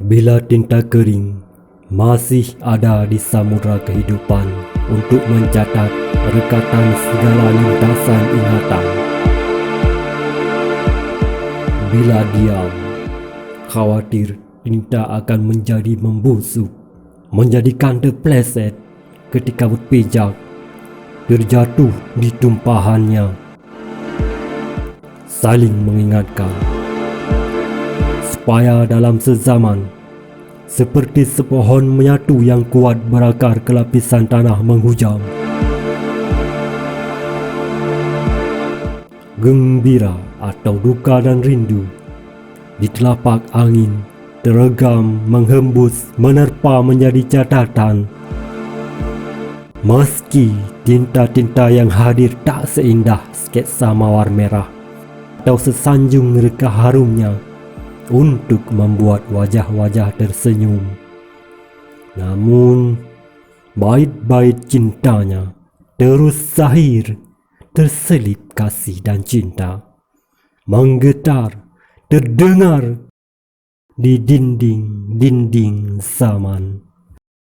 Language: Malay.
Bila tinta kering masih ada di samudra kehidupan untuk mencatat rekatan segala lintasan ingatan. Bila diam, khawatir tinta akan menjadi membusuk, menjadikan terpleset ketika berpijak, terjatuh di tumpahannya. Saling mengingatkan supaya dalam sezaman seperti sepohon menyatu yang kuat berakar ke lapisan tanah menghujam. Gembira atau duka dan rindu di telapak angin teregam menghembus menerpa menjadi catatan. Meski tinta-tinta yang hadir tak seindah sketsa mawar merah atau sesanjung reka harumnya untuk membuat wajah-wajah tersenyum, namun bait-bait cintanya terus zahir, terselip kasih dan cinta, menggetar, terdengar di dinding-dinding zaman.